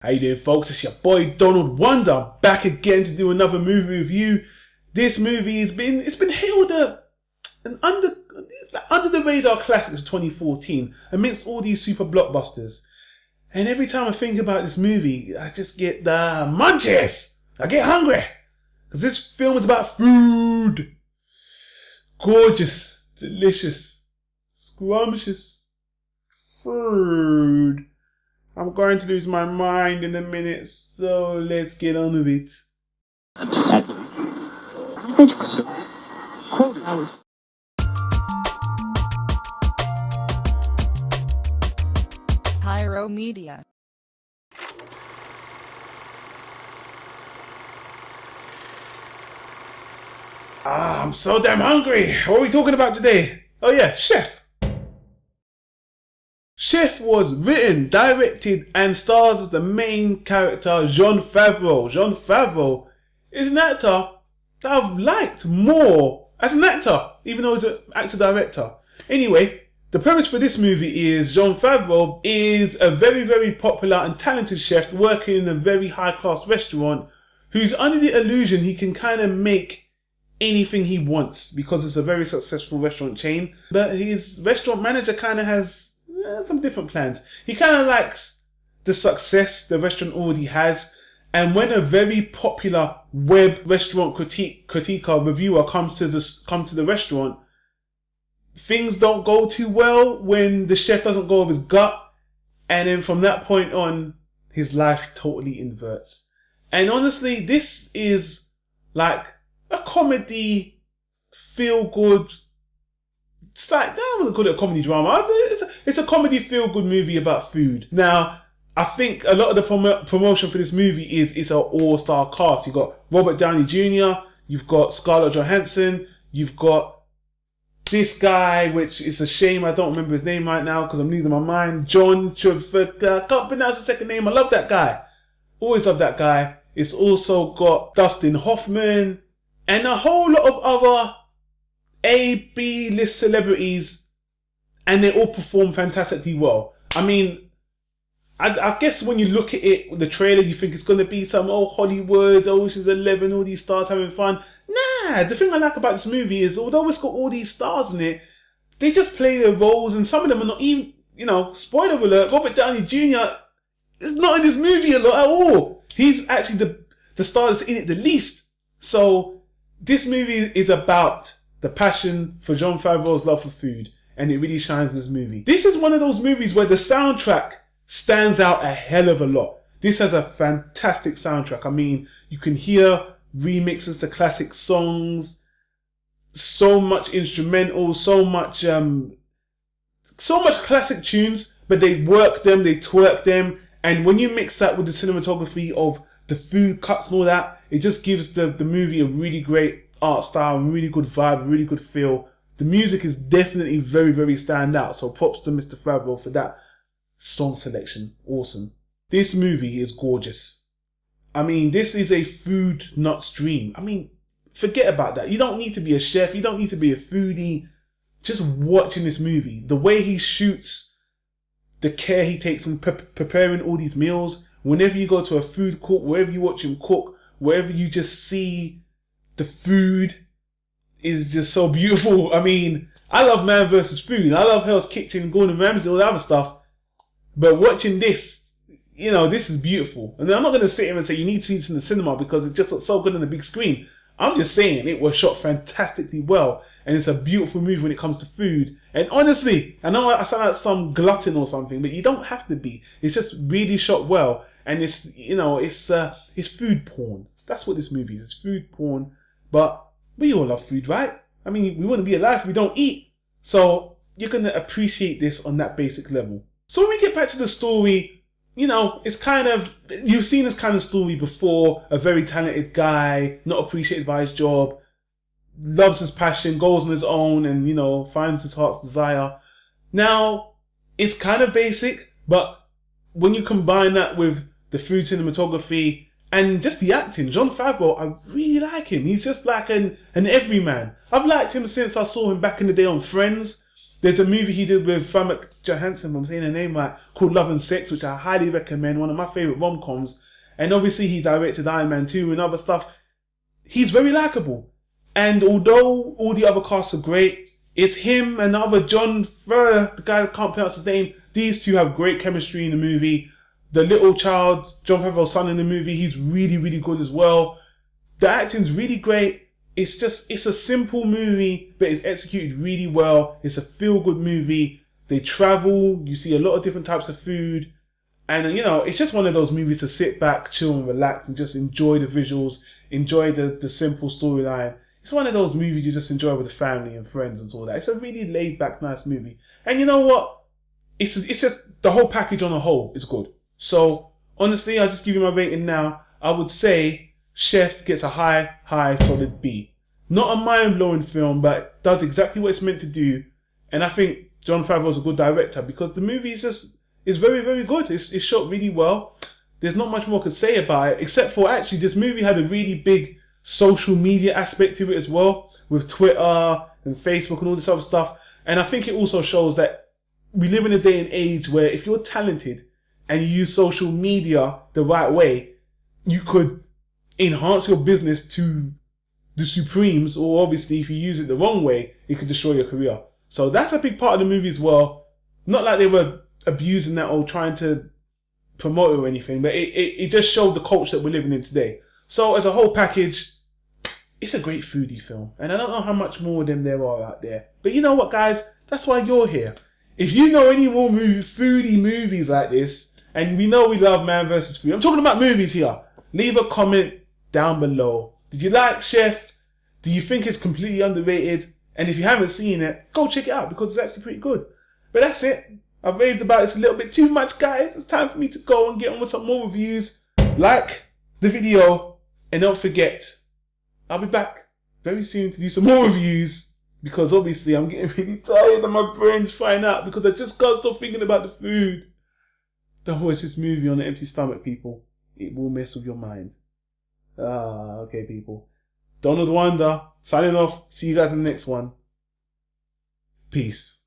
How you doing, folks? It's your boy Donald Wonder back again to do another movie review. This movie has been hailed an under the radar classic of 2014 amidst all these super blockbusters. And every time I think about this movie, I just get the munchies. I get hungry because this film is about food. Gorgeous, delicious, scrumptious food. I'm going to lose my mind in a minute, so let's get on with it. Tyro Media. I'm so damn hungry. What are we talking about today? Oh yeah, Chef. Chef was written, directed, and stars as the main character, Jon Favreau. Jon Favreau is an actor that I've liked more as an actor, even though he's an actor-director. Anyway, the premise for this movie is Jon Favreau is a very, very popular and talented chef working in a very high-class restaurant who's under the illusion he can kind of make anything he wants because it's a very successful restaurant chain. But his restaurant manager kind of has some different plans. He kind of likes the success the restaurant already has, and when a very popular web restaurant critiquer reviewer comes to the restaurant, things don't go too well when the chef doesn't go with his gut, and then from that point on, his life totally inverts. And honestly, this is like a comedy, feel good. It's like, I don't want to call it a comedy drama. It's a comedy feel-good movie about food. Now, I think a lot of the promotion for this movie is it's an all-star cast. You've got Robert Downey Jr., you've got Scarlett Johansson, you've got this guy, which is a shame I don't remember his name right now because I'm losing my mind. John Travolta. I can't pronounce the second name. I love that guy. Always love that guy. It's also got Dustin Hoffman and a whole lot of other A-B list celebrities, and they all perform fantastically well. I mean, I guess when you look at it with the trailer, you think it's going to be some old Hollywood, Ocean's 11, all these stars having fun. Nah, the thing I like about this movie is although it's got all these stars in it, they just play their roles, and some of them are not even, spoiler alert, Robert Downey Jr. is not in this movie a lot at all. He's actually the star that's in it the least. So this movie is about the passion for Jon Favreau's love for food, and it really shines in this movie. This is one of those movies where the soundtrack stands out a hell of a lot. This has a fantastic soundtrack. I mean, you can hear remixes to classic songs, so much instrumental, so much classic tunes, but they work them, they twerk them, and when you mix that with the cinematography of the food cuts and all that, it just gives the movie a really great art style, really good vibe, really good feel. The music is definitely very, very standout. So props to Mr. Favreau for that song selection. Awesome. This movie is gorgeous. I mean, this is a food nut's dream. I mean, forget about that. You don't need to be a chef. You don't need to be a foodie. Just watching this movie, the way he shoots, the care he takes in preparing all these meals. Whenever you go to a food court, wherever you watch him cook, wherever you just see the food is just so beautiful. I mean, I love Man vs. Food. I love Hell's Kitchen, Gordon Ramsay, all that other stuff. But watching this, this is beautiful. And I'm not going to sit here and say you need to see this in the cinema because it just looks so good on the big screen. I'm just saying it was shot fantastically well. And it's a beautiful movie when it comes to food. And honestly, I know I sound like some glutton or something, but you don't have to be. It's just really shot well. And it's food porn. That's what this movie is. It's food porn. But we all love food, right? I mean, we wouldn't be alive if we don't eat. So you're going to appreciate this on that basic level. So when we get back to the story, it's kind of, you've seen this kind of story before. A very talented guy, not appreciated by his job, loves his passion, goes on his own and, finds his heart's desire. Now, it's kind of basic, but when you combine that with the food cinematography, and just the acting, Jon Favreau, I really like him. He's just like an everyman. I've liked him since I saw him back in the day on Friends. There's a movie he did with Famke Johansson, I'm saying her name right, called Love and Sex, which I highly recommend, one of my favourite rom-coms. And obviously he directed Iron Man 2 and other stuff. He's very likeable. And although all the other casts are great, it's him and the other John Furr, the guy that can't pronounce his name. These two have great chemistry in the movie. The little child, Jon Favreau's son in the movie, he's really, really good as well. The acting's really great. It's a simple movie, but it's executed really well. It's a feel-good movie. They travel, you see a lot of different types of food. And, you know, it's just one of those movies to sit back, chill and relax and just enjoy the visuals, enjoy the simple storyline. It's one of those movies you just enjoy with the family and friends and all that. It's a really laid-back, nice movie. And you know what? It's just, the whole package on a whole is good. So, honestly, I'll just give you my rating now. I would say Chef gets a high, solid B. Not a mind-blowing film, but does exactly what it's meant to do. And I think Jon Favreau's a good director because the movie is very, very good. It's shot really well. There's not much more to say about it, except for actually this movie had a really big social media aspect to it as well, with Twitter and Facebook and all this other stuff. And I think it also shows that we live in a day and age where if you're talented and you use social media the right way, you could enhance your business to the supremes, or obviously if you use it the wrong way, it could destroy your career. So that's a big part of the movie as well. Not like they were abusing that or trying to promote it or anything, but it just showed the culture that we're living in today. So as a whole package, it's a great foodie film. And I don't know how much more of them there are out there. But you know what, guys? That's why you're here. If you know any more foodie movies like this, and we know we love Man vs. Food, I'm talking about movies here, leave a comment down below. Did you like Chef? Do you think it's completely underrated? And if you haven't seen it, go check it out because it's actually pretty good. But that's it. I've raved about this a little bit too much, guys. It's time for me to go and get on with some more reviews. Like the video and don't forget, I'll be back very soon to do some more reviews because obviously I'm getting really tired and my brain's frying out because I just can't stop thinking about the food. Don't watch this movie on an empty stomach, people. It will mess with your mind. Okay, people. Donald Wonder, signing off. See you guys in the next one. Peace.